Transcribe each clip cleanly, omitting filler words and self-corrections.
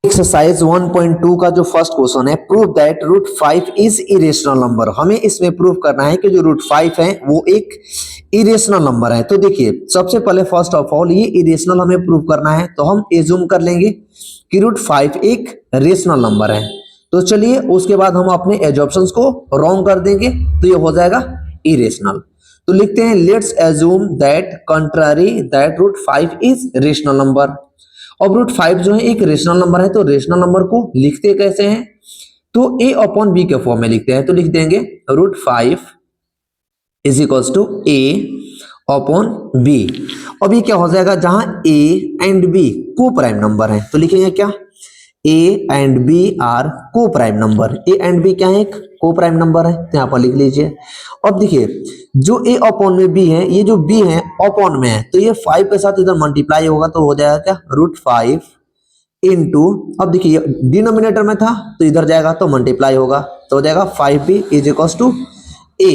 Exercise 1.2 का जो first question है, prove that root 5 is irrational number. हमें इसमें प्रूव करना है कि जो रूट 5 है वो एक इरेशनल नंबर है। तो देखिए सबसे पहले फर्स्ट ऑफ ऑल ये इरेशनल हमें प्रूव करना है, तो हम एज्यूम कर लेंगे कि रूट 5 एक रेशनल नंबर है। तो चलिए उसके बाद हम अपने एजम्पशंस को रॉन्ग कर देंगे, तो ये हो जाएगा इरेशनल। तो लिखते हैं let's assume that contrary that root 5 is rational number. अब रूट 5 जो है एक रेशनल नंबर है, तो रेशनल नंबर को लिखते कैसे हैं, तो a अपॉन बी के फॉर्म में लिखते हैं। तो लिख देंगे root 5 is equals to a upon B. अब ये क्या हो जाएगा, जहां a and b coprime number है, तो लिखेंगे क्या, a and b are coprime number. a and b क्या है, एक को प्राइम नंबर है, तो यहाँ पर लिख लीजिए। अब देखिए जो a अपॉन में b है, ये जो b है अपॉन में है, तो ये 5 के साथ इधर मल्टीप्लाई होगा, तो हो जाएगा क्या, रूट 5 इंटू, अब देखिए डिनोमिनेटर में था तो इधर जाएगा तो मल्टीप्लाई होगा, तो हो जाएगा 5b is equals to a।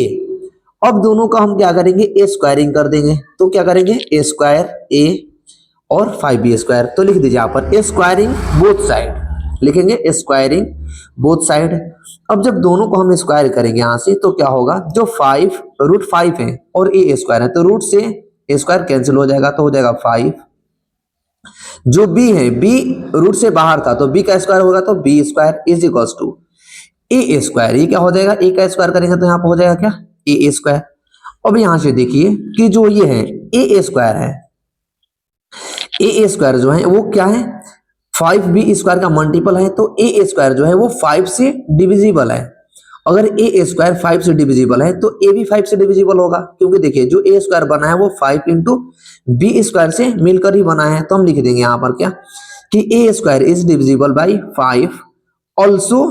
अब दोनों का हम क्या करेंगे, ए स्क्वायरिंग कर देंगे। तो क्या करेंगे, ए स्क्वायर a और 5b स्क्वायर। तो लिख दीजिए यहाँ पर ए स्क्वायरिंग बोथ साइड, लिखेंगे ए स्क्वायरिंग बोथ साइड। अब जब दोनों को हम स्क्वायर करेंगे यहाँ से, तो क्या होगा, जो 5 रूट 5 है और ए स्क्वायर है, तो रूट से ए स्क्वायर कैंसिल हो जाएगा, तो हो जाएगा 5। जो b है, b रूट से बाहर था, तो b का स्क्वायर होगा, तो b square is equals to A square. ये क्या हो जाएगा, a का स्क्वायर करेंगे तो यहाँ पर हो जाएगा क्या, ए स्क्वायर। अब यहाँ से देखिए कि जो ये है ए स्क्वायर है, ए स्क्वायर जो है वो क्या है, 5b स्क्वायर का मल्टीपल है, तो ए स्क्वायर जो है वो 5 से डिविजिबल है। अगर ए स्क्वायर 5 से डिविजिबल है तो ए भी 5 से डिविजिबल होगा, क्योंकि देखिए जो ए स्क्वायर बना है वो 5 इंटू बी स्क्वायर से मिलकर ही बना है। तो हम लिख देंगे यहाँ पर क्या, कि A square is divisible by 5 also.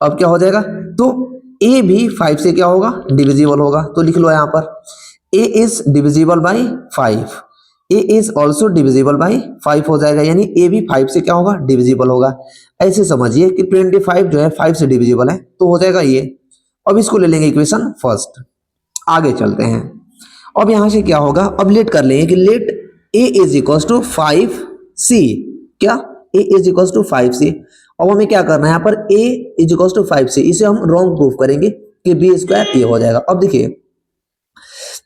अब क्या हो जाएगा, तो ए भी 5 से क्या होगा, डिविजिबल होगा। तो लिख लो यहाँ पर A is divisible by 5, A is also divisible by 5 हो जाएगा, यानी ए भी 5 से क्या होगा, डिविजिबल होगा। ऐसे समझिए कि 25 जो है 5 से डिविजिबल है, तो हो जाएगा ये। अब इसको ले लेंगे इक्वेशन फर्स्ट, आगे चलते हैं। अब यहां से क्या होगा, अब लेट कर लेंगे कि let A is equals to 5c, क्या, ए इज इक्वल्स टू 5c। अब हमें क्या करना है, यहाँ पर a is equals to 5c, इसे हम रॉन्ग प्रूफ करेंगे कि b स्क्वायर ये हो जाएगा। अब देखिए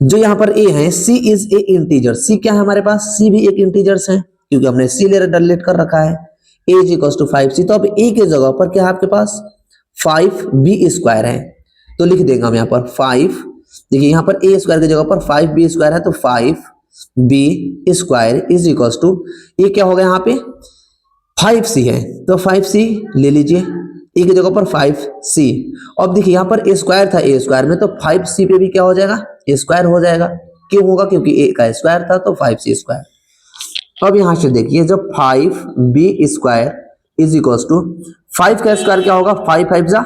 जो यहाँ पर a है, c is a integer, c क्या है हमारे पास, c भी एक इंटीजर्स है, क्योंकि हमने c लेट कर रखा है। a is equals to 5c, तो अब a के जगह पर क्या है आपके पास 5b स्क्वायर है, तो लिख देंगे हम यहाँ पर 5। देखिए यहाँ पर a स्क्वायर की जगह पर 5b स्क्वायर है, तो 5b square is equals to, ये क्या हो गया यहाँ पे 5c है, तो 5c ले लीजिए, a की जगह पर 5c। अब देखिए यहाँ पर a स्क्वायर था a स्क्वायर में, तो 5c पे भी क्या हो जाएगा, a स्क्वायर हो जाएगा। क्यों होगा, क्योंकि a का स्क्वायर था, तो 5c स्क्वायर। अब यहाँ से देखिए जब 5b square is equals to 5 का स्क्वायर क्या होगा, 5 5 जा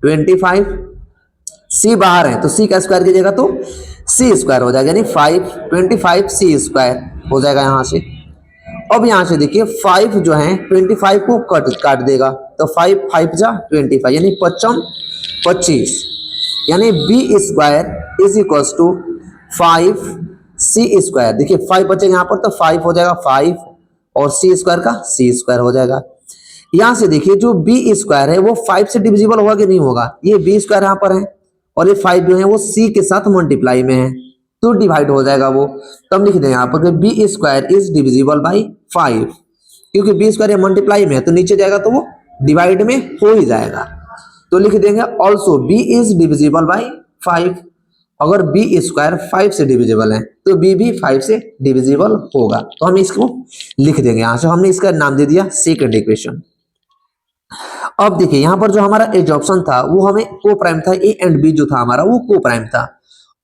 25, c बाहर है तो c का स्क्वायर कीजिएगा तो c स्क्वायर हो जाएगा, यानी 25c स्क्वायर हो जाएगा यहाँ से। अब यहाँ से देखिए 5 जो है 25 को काट देगा, तो 5 5 जा 25, यानी 55 25, यानी b square is equals to 5c square. देखिए 5 बचेगा यहाँ पर, तो 5 हो जाएगा 5 और c स्क्वायर का c स्क्वायर हो जाएगा। यहाँ से देखिए जो b स्क्वायर है वो 5 से डिविजिबल होगा कि नहीं होगा, ये b स्क्वायर यहाँ पर है और ये 5 जो है वो c के साथ मल्टीप्लाई में है, तो डिवाइड हो जाएगा वो। तो हम लिख देंगे यहाँ पर B square is divisible by 5, क्योंकि बी स्क्वायर मल्टीप्लाई में है तो नीचे जाएगा तो वो डिवाइड में हो ही जाएगा। तो लिख देंगे also be is divisible by 5। अगर बी स्क्वायर 5 से डिविजिबल है तो बी भी 5 से डिविजिबल होगा, तो हम इसको लिख देंगे। यहाँ से हमने इसका नाम दे दिया सेकंड इक्वेशन। अब देखिए यहाँ पर जो हमारा एज ऑप्शन था वो हमें को प्राइम था, ए एंड बी जो था हमारा वो को प्राइम था,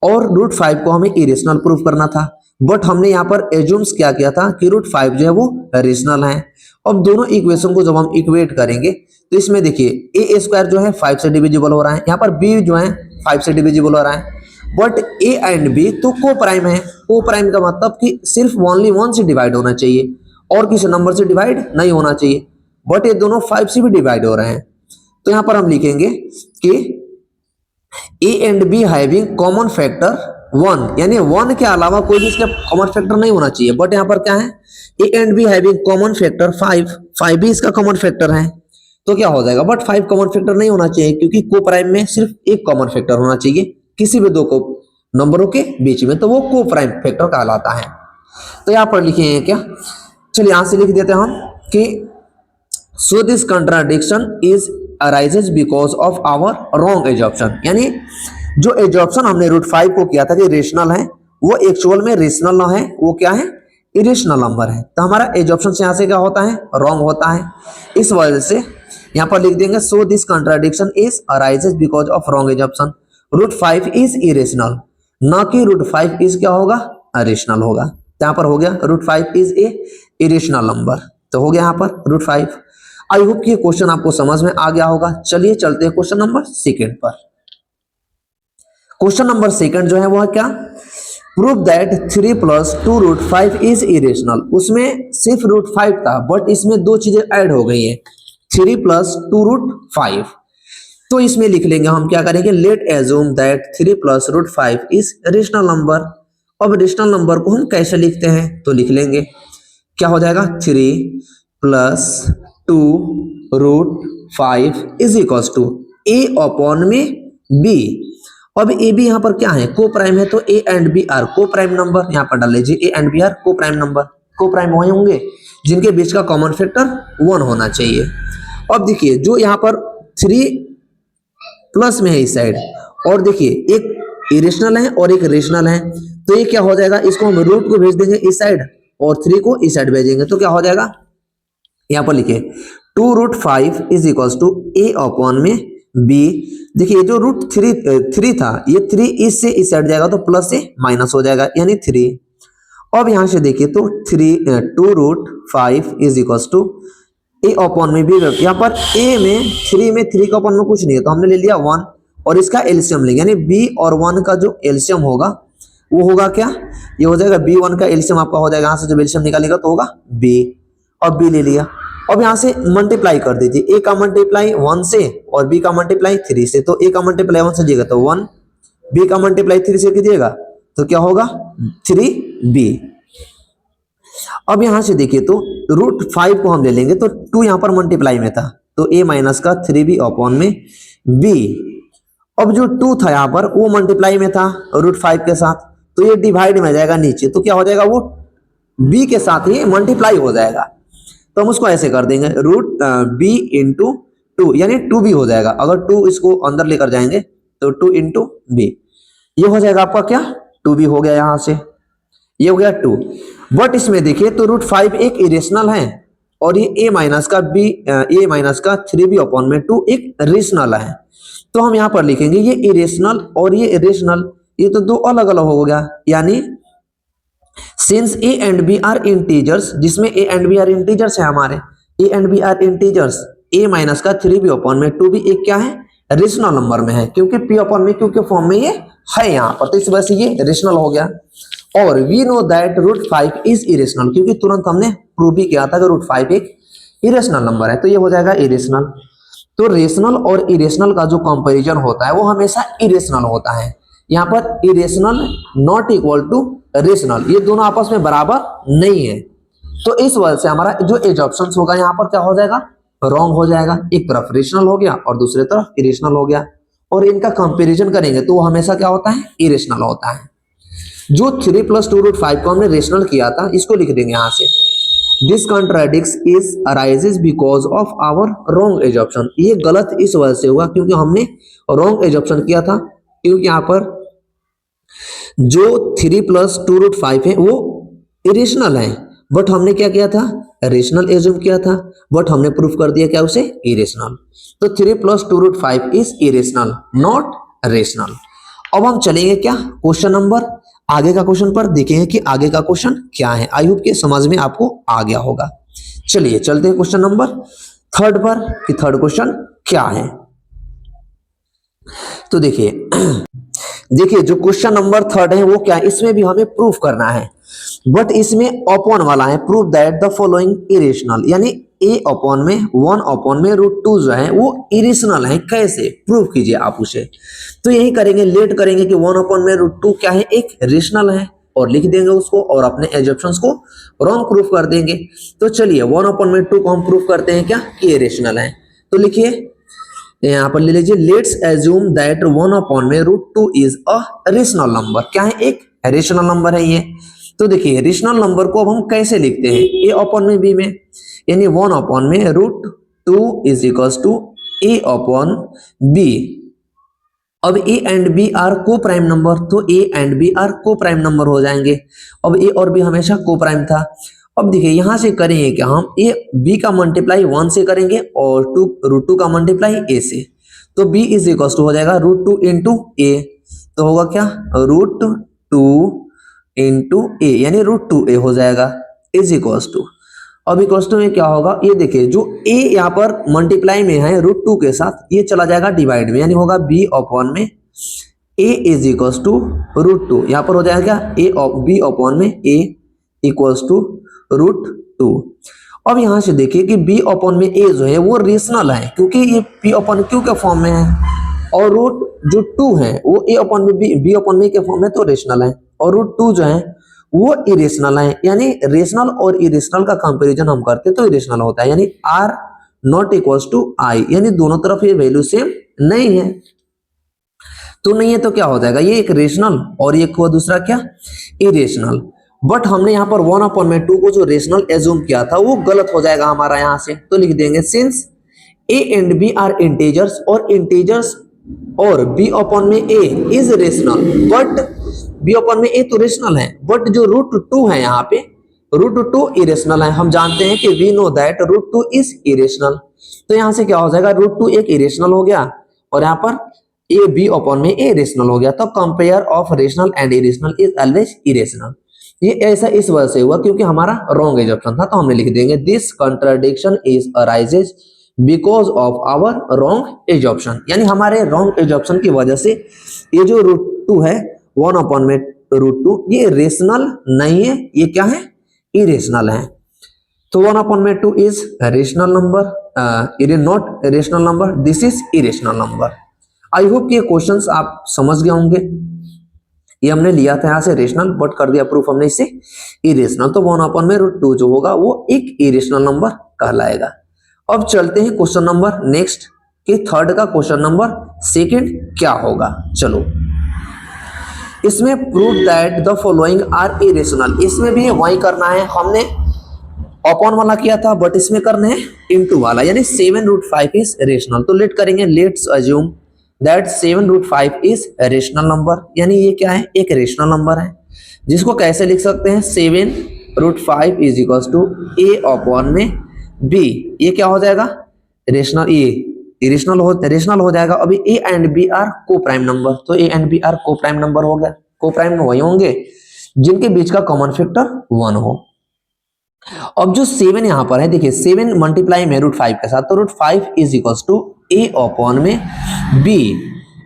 और रूट 5 को हमें इरेशनल प्रूफ करना था। बट हमने यहाँ पर एज्यूम्स क्या किया था कि रूट 5 जो है वो रेशनल है। अब दोनों इक्वेशन को जब हम इक्वेट करेंगे तो इसमें देखिए ए स्क्वायर जो है 5 से डिविजिबल हो रहा है, यहाँ पर बी जो है 5 से डिविजिबल हो रहा है, बट ए एंड बी तो को प्राइम है। को प्राइम का मतलब कि सिर्फ ओनली 1 से डिवाइड होना चाहिए और किसी नंबर से डिवाइड नहीं होना चाहिए, बट ये दोनों 5 से भी डिवाइड हो रहे हैं। तो यहाँ पर हम लिखेंगे कि ए and be having common factor 1, यानी 1 के अलावा कोई भी इसका कॉमन फैक्टर नहीं होना चाहिए। बट यहाँ पर क्या है, ए and be having common factor 5, 5 भी इसका कॉमन फैक्टर है, तो क्या हो जाएगा, बट 5 कॉमन फैक्टर नहीं होना चाहिए क्योंकि को प्राइम में सिर्फ एक कॉमन फैक्टर होना चाहिए किसी भी दो को नंबरों के बीच में, तो वो को प्राइम फैक्टर कहलाता है। तो यहाँ पर लिखे हैं क्या, चलिए यहां से लिख देते हैं हम कि so this contradiction is arises because of our wrong assumption, यानी जो एजॉप्शन हमने √5 को किया था कि रेशनल है, वो एक्चुअल में रेशनल ना है, वो क्या है, इरेशनल नंबर है। तो हमारा एजॉप्शन से यहाँ से क्या होता है, रॉन्ग होता है। इस वजह से यहाँ पर लिख देंगे so this contradiction is arises because of wrong assumption, √5 is irrational, ना कि √5 इज क्या होगा, रेशनल होगा। तो यहाँ पर हो गया √5 इज ए इरेशनल नंबर, तो हो गया यहाँ पर √5। आई होप कि ये क्वेश्चन आपको समझ में आ गया होगा। चलिए चलते हैं क्वेश्चन नंबर 2 पर। क्वेश्चन नंबर 2 जो है वो है क्या, प्रूव दैट 3 + 2√5 इज इरेशनल। उसमें सिर्फ √5 था, बट इसमें दो चीजें ऐड हो गई है, 3 + 2√5। तो इसमें लिख लेंगे हम, क्या करेंगे, late assume that 3 + √5 is rational number. अब रेशनल नंबर को हम कैसे लिखते हैं, तो लिख लेंगे, क्या हो जाएगा, 3 + 2√5 इज इक्वल्स टू a/b। अब ए बी यहाँ पर क्या है, को प्राइम है, तो a and b are coprime number, यहाँ पर डाल लीजिए ए and b are coprime number. को प्राइम वही होंगे जिनके बीच का कॉमन फैक्टर 1 होना चाहिए। अब देखिए जो यहाँ पर 3 प्लस में है इस साइड, और देखिए एक इरेशनल है और एक रेशनल है, तो ये क्या हो जाएगा, इसको हम रूट को भेज देंगे इस साइड और 3 को इस साइड भेजेंगे, तो क्या हो जाएगा, यहाँ पर लिखिए 2√5 इज इक्वल्स टू a/b। देखिए जो √3 था, ये 3 इससे इस साइड जाएगा तो प्लस से माइनस हो जाएगा, यानी 3। अब यहां से देखिए तो 2√5 इज इक्वल्स टू a/b। यहाँ पर a में 3 में 3 का अपन में कुछ नहीं है, तो हमने ले लिया 1 और इसका एलसीएम लेंगे, यानी b और 1 का जो एलसीएम होगा वो होगा क्या, ये हो जाएगा b1 का एलसीएम आपका हो जाएगा, यहाँ से जब एलसीएम निकालेगा तो होगा b, और b ले लिया। अब यहां से मल्टीप्लाई कर दीजिए, a का मल्टीप्लाई 1 से और b का मल्टीप्लाई 3 से, तो a का मल्टीप्लाई 1 से कीजिएगा तो 1, b का मल्टीप्लाई 3 से कीजिएगा तो क्या होगा 3b। अब यहां से देखिए तो √5 को हम ले लेंगे, तो 2 यहां पर मल्टीप्लाई में था, तो a माइनस का 3b/b। अब जो 2 था यहां पर वो मल्टीप्लाई में था √5 के साथ, तो ये डिवाइड में जाएगा नीचे, तो क्या हो जाएगा, वो b के साथ ही मल्टीप्लाई हो जाएगा। तो हम उसको ऐसे कर देंगे √b × 2, यानी 2b हो जाएगा। अगर 2 इसको अंदर लेकर जाएंगे तो 2 × b, ये हो जाएगा आपका क्या, 2b हो गया, यहां से ये हो गया 2। बट इसमें देखिए तो √5 एक इरेशनल है और ये a माइनस का 3b/2 एक रेशनल है। तो हम यहां पर लिखेंगे ये इरेशनल और ये इरेशनल, ये तो दो अलग अलग हो गया, यानी since a and b are integers, जिसमें a and b are integers है हमारे, a and b are integers, a minus का 3b/2 भी एक क्या है, रेशनल नंबर में है, क्योंकि p/q के फॉर्म में ये है यहाँ पर, तो इस वजह से ये रेशनल हो गया। और we know that √5 is irrational, क्योंकि तुरंत हमने प्रूव भी किया था कि √5 एक इरेशनल नंबर है, तो ये हो जाएगा इरेशनल। तो रेशनल और इरेशनल का जो कंपैरिजन होता है वो हमेशा इरेशनल होता है। यहाँ पर irrational not equal to rational, ये दोनों आपस में बराबर नहीं है, तो इस वजह से हमारा जो एजॉप्शन होगा यहाँ पर क्या हो जाएगा, रॉन्ग हो जाएगा। एक तरफ रेशनल हो गया और दूसरी तरफ इरेशनल हो गया, और इनका कंपैरिजन करेंगे तो वो हमेशा क्या होता है, इरेशनल होता है। जो 3 + 2√5 को हमने रेशनल किया था, इसको लिख देंगे यहाँ से, this contradiction is arises because of our wrong assumption. ये गलत इस वजह से हुआ क्योंकि हमने रॉन्ग एजॉप्शन किया था, क्योंकि यहाँ पर जो 3 + 2√5 है वो इरेशनल है, बट हमने क्या किया था, रेशनल एज्यूम किया था, बट हमने प्रूफ कर दिया क्या उसे, इरेशनल। तो 3 + 2√5 इज इरेशनल नॉट रेशनल। अब हम चलेंगे क्या क्वेश्चन नंबर आगे का क्वेश्चन पर, देखेंगे कि आगे का क्वेश्चन क्या है। आई होप के समझ में आपको आ गया होगा। चलिए चलते हैं क्वेश्चन नंबर 3 पर, कि थर्ड क्वेश्चन क्या है। तो देखिए जो क्वेश्चन नंबर 3 है वो क्या है, इसमें भी हमें प्रूफ करना है, बट इसमें अपॉन वाला है, proof that the following irrational, यानी a/1 √2 जो है वो इरेशनल है। कैसे प्रूफ कीजिए आप उसे, तो यही करेंगे, लेट करेंगे कि 1/√2 क्या है, एक रेशनल है, और लिख देंगे उसको और अपने एजम्पशंस को रॉन्ग प्रूफ कर देंगे। तो चलिए 1/2 को हम प्रूफ करते हैं क्या कि ये रेशनल है। तो लिखिए यहाँ पर ले लीजिए, let's assume that 1/√2 is a rational number. क्या है? एक रेशनल नंबर है ये। तो देखिए रेशनल नंबर को अब हम कैसे लिखते हैं, ए अपॉन में बी में, यानी 1/√2 is equals to a upon B. अब a and b are coprime number, तो a and b are coprime number हो जाएंगे। अब ए और बी हमेशा को प्राइम था। अब देखिए यहां से करेंगे क्या, हम ए बी का मल्टीप्लाई 1 से करेंगे और √2 का मल्टीप्लाई ए से, तो b इज इक्वल टू हो जाएगा √2 इंटू ए। तो होगा क्या, √2 इंटू ए, यानी √2a हो जाएगा इज इक्वल टू। अब इक्वल टू में क्या होगा, ये देखिए जो a यहाँ पर मल्टीप्लाई में है √2 के साथ, ये चला जाएगा डिवाइड में, यानी होगा b अपॉन में a इज इक्वल टू √2। यहाँ पर हो जाएगा क्या, b अपॉन में a इक्वल्स टू √2। अब यहां से देखिए कि b अपॉन में a जो है वो रेशनल है, क्योंकि ये p अपॉन q के फॉर्म में है, और रूट जो 2 है वो a अपॉन में b अपॉन में के फॉर्म में, तो रेशनल है, और √2 जो है वो इरेशनल है। यानी रेशनल और इरेशनल का कंपैरिजन हम करते तो इरेशनल होता है, यानी r not equals to i, यानी दोनों तरफ ये वैल्यू सेम नहीं है। तो नहीं है तो क्या हो जाएगा, ये एक रेशनल और ये को दूसरा क्या, इरेशनल। बट हमने यहाँ पर 1/2 को जो रेशनल एज्यूम किया था वो गलत हो जाएगा हमारा यहाँ से। तो लिख देंगे since a and b are integers, और इंटीजर्स और b अपॉन में a is rational, but b upon में a तो रेशनल है, बट जो √2 है यहाँ पे √2 इरेशनल है। हम जानते हैं कि we know that √2 is irrational. तो यहाँ से क्या हो जाएगा, √2 एक इरेशनल हो गया और यहाँ पर a b अपॉन में a रेशनल हो गया। तो compare of rational and irrational is always irrational. ये ऐसा इस वजह से हुआ क्योंकि हमारा रॉन्ग एजम्पशन था। तो हमने लिख देंगे this contradiction is arises because of our wrong assumption, यानी हमारे रॉन्ग एजम्पशन की वजह से ये जो √2 है 1/√2 ये रेशनल नहीं है, ये क्या है, इरेशनल है। तो 1/2 is rational number, it is not rational number, this is irrational number. I hope ये क्वेश्चंस आप समझ गए होंगे। ये हमने लिया था यहाँ से रेशनल, बट कर दिया प्रूफ हमने इसे इरेशनल। तो 1/√2 जो होगा वो एक इरेशनल नंबर कहलाएगा। अब चलते हैं क्वेश्चन नंबर नेक्स्ट कि थर्ड का क्वेश्चन नंबर सेकंड क्या होगा। चलो इसमें prove that the following are irrational. इसमें भी वही करना है, हमने अपॉन वाला किया था बट इसमें करना है इनटू वाला, यानी 7√5 इज रेशनल। तो लेट करेंगे, let's assume that 7√5 is rational number, यानी ये क्या है, एक रेशनल नंबर है, जिसको कैसे लिख सकते हैं, 7√5 is equal to a upon में b। ये क्या हो जाएगा, रेशनल, ये रेशनल हो जाएगा। अभी a and b are coprime number, तो a and b are coprime number हो गया। को प्राइम में वही होंगे जिनके बीच का कॉमन फैक्टर 1 हो। अब जो 7 यहाँ पर है, देखिए 7 मल्टीप्लाई में √5 के साथ, तो √5 is equal to a upon में b।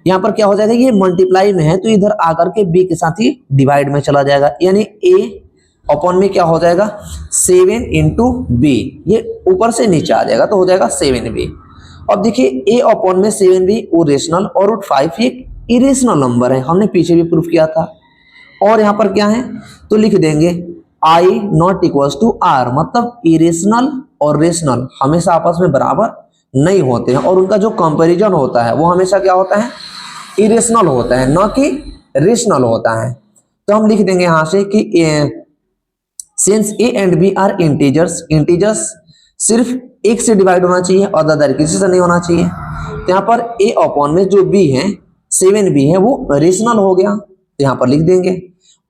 यहाँ पर क्या हो जाएगा, ये मल्टीप्लाई में है तो इधर आकर के b के साथ ही डिवाइड में चला जाएगा, यानी a अपॉन में क्या हो जाएगा, 7 इंटू b, ये ऊपर से नीचे आ जाएगा तो हो जाएगा 7b। अब देखिए a अपॉन में 7b वो रेशनल, और √5 एक इरेशनल नंबर है, हमने पीछे भी प्रूफ किया था। और यहाँ पर क्या है, तो लिख देंगे i not equals to r, मतलब इरेशनल और रेशनल हमेशा आपस में बराबर नहीं होते हैं, और उनका जो कंपैरिजन होता है वो हमेशा क्या होता है, इरेशनल होता है, न कि रेशनल होता है। तो हम लिख देंगे यहां से कि since a and b are integers, integers सिर्फ एक से डिवाइड होना चाहिए, अदर किसी से नहीं होना चाहिए। तो यहाँ पर a अपॉन में जो b है 7b है वो रेशनल हो गया, तो यहाँ पर लिख देंगे।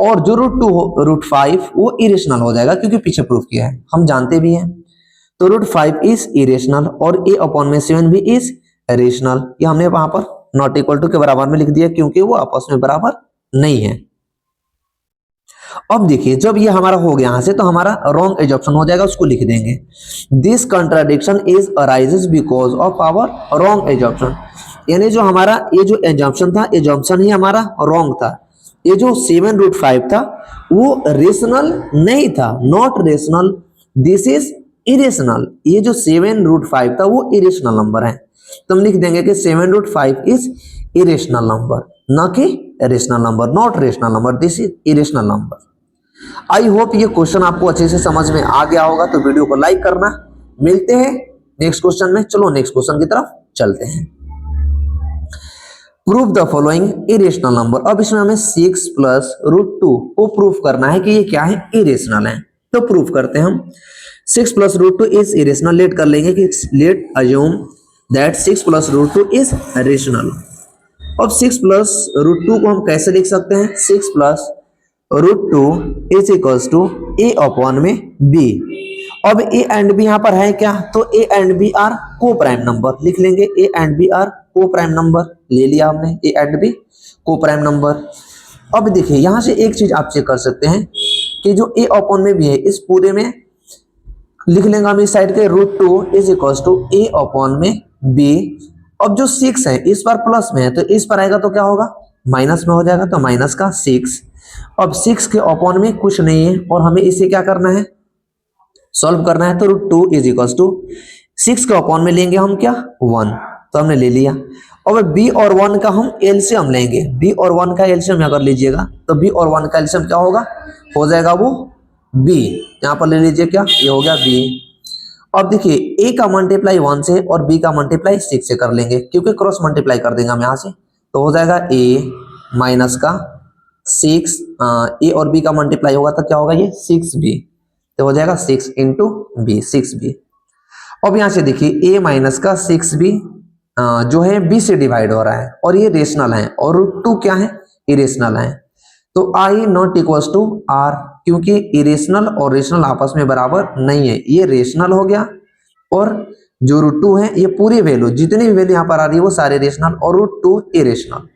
और जो √5 वो इरेशनल हो जाएगा, क्योंकि पीछे प्रूफ किया है, हम जानते भी हैं। तो √5 इज इरेशनल और a अपॉन में 7b इज रेशनल। ये हमने वहां पर नॉट इक्वल टू के बराबर में लिख दिया, क्योंकि वो आपस में बराबर नहीं है। अब देखिए जब ये हमारा हो गया यहां से, तो हमारा रॉन्ग एजम्पशन हो जाएगा, उसको लिख देंगे this contradiction is arises because of our wrong assumption, यानी जो हमारा ये जो एजम्पशन था, एजम्पशन ही हमारा रॉन्ग था। ये जो 7√5 था वो रेशनल नहीं था, not rational, this is irrational. ये जो 7√5 था वो इरेशनल नंबर है, तो हम लिख देंगे कि 7√5 इज इरेशनल नंबर, ना कि rational number, not rational number, this is irrational number. I hope ये क्वेश्चन आपको अच्छे से समझ में आ गया होगा, तो वीडियो को लाइक करना। मिलते हैं नेक्स्ट क्वेश्चन में। चलो नेक्स्ट क्वेश्चन की तरफ चलते हैं। Prove the following irrational number. अब इसमें हमें 6 प्लस रूट 2 को प्रूव करना है कि ये क्या है, इरेशनल है। तो प्रूव करते हैं हम। 6 plus root 2 is irrational. Let कर लेंगे कि let assume that 6 plus root 2 is rational. अब 6 प्लस रूट 2 को हम कैसे लिख सकते हैं, 6 plus root 2 is equals to a upon में बी। अब ए एंड बी यहाँ पर है क्या, तो a and b are coprime number लिख लेंगे। A and b are coprime number ले लिया हमने, a and b coprime number. अब देखिए यहाँ से एक चीज आप चेक कर सकते हैं कि जो ए अपॉन में बी है, इस पूरे में लिख लेंगे हम इस साइड के root 2 is equals to a upon में बी। अब जो 6 है इस पर प्लस में है, तो इस पर आएगा तो क्या होगा, माइनस में हो जाएगा, तो माइनस का 6। अब 6 के अपॉन में कुछ नहीं है और हमें इसे क्या करना है, सॉल्व करना है। तो रूट 2 इज इक्वल्स टू 6 के अपॉन में लेंगे हम क्या, 1, तो हमने ले लिया। अब b और 1 का हम एलसीएम लेंगे। b और 1 का एलसीएम अगर लीजिएगा तो b और 1 का एलसीएम क्या होगा, हो जाएगा वो b। यहाँ पर ले लीजिए क्या, ये हो गया b। अब देखिए a का मल्टीप्लाई 1 से और b का मल्टीप्लाई 6 से कर लेंगे, क्योंकि क्रॉस मल्टीप्लाई कर देंगे हम यहाँ से। तो हो जाएगा a माइनस का 6, a और b का मल्टीप्लाई होगा तो क्या होगा, ये 6b। तो हो जाएगा 6 इंटू बी, 6b। अब यहाँ से देखिए a माइनस का 6b जो है b से डिवाइड हो रहा है और ये रेशनल है, और रूट 2 क्या है, इरेशनल है। तो i not equals to r, क्योंकि इरेशनल और रेशनल आपस में बराबर नहीं है। ये रेशनल हो गया और जो रूट 2 है, ये पूरी वैल्यू जितनी भी वैल्यू यहाँ पर आ रही है वो सारे रेशनल और रूट 2 इरेशनल।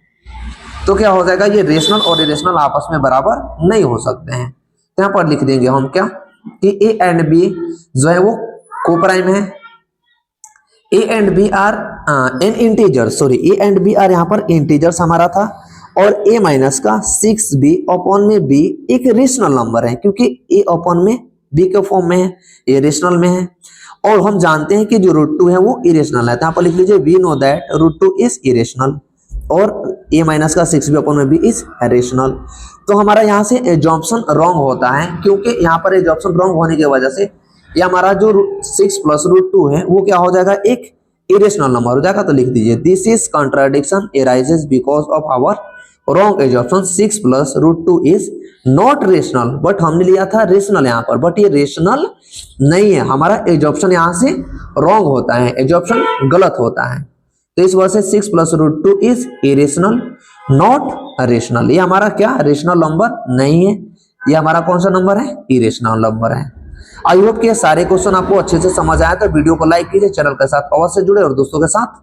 तो क्या हो जाएगा, ये रेशनल और इरेशनल आपस में बराबर नहीं हो सकते हैं। तो यहाँ पर लिख देंगे हम क्या कि a एंड b जो है वो को प्राइम है। a and b are an integer, sorry a and b are यहाँ पर इंटीजर्स हमारा था, और a माइनस का 6b अपॉन में b एक रेशनल नंबर है, क्योंकि a अपॉन में b के फॉर्म में है, a रेशनल में है। और हम जानते हैं कि जो रूट 2 है वो इरेशनल है, तो यहाँ पर लिख लीजिए we know that root 2 is irrational और a माइनस का 6b अपॉन में b इज रेशनल। तो हमारा यहाँ से एजम्पशन रॉन्ग होता है, क्योंकि यहाँ पर एजम्पशन रॉन्ग होने की वजह से ये हमारा जो 6 प्लस रूट 2 है वो क्या हो जाएगा, एक इरेशनल नंबर हो जाएगा। तो लिख दीजिए this is contradiction arises because of our wrong assumption 6 plus root 2 is not rational. But हमने लिया था रेशनल यहाँ पर, बट ये रेशनल नहीं है। हमारा एजम्पशन यहाँ से रॉन्ग होता है, एजम्पशन गलत होता है। तो इस वजह से 6 plus root 2 is irrational not rational. ये हमारा क्या, रेशनल नंबर नहीं है, ये हमारा कौन सा नंबर है, इरेशनल नंबर है। आई होप कि ये सारे क्वेश्चन आपको अच्छे से समझ आया। तो वीडियो को लाइक कीजिए, चैनल के साथ अवश्य जुड़े और दोस्तों के साथ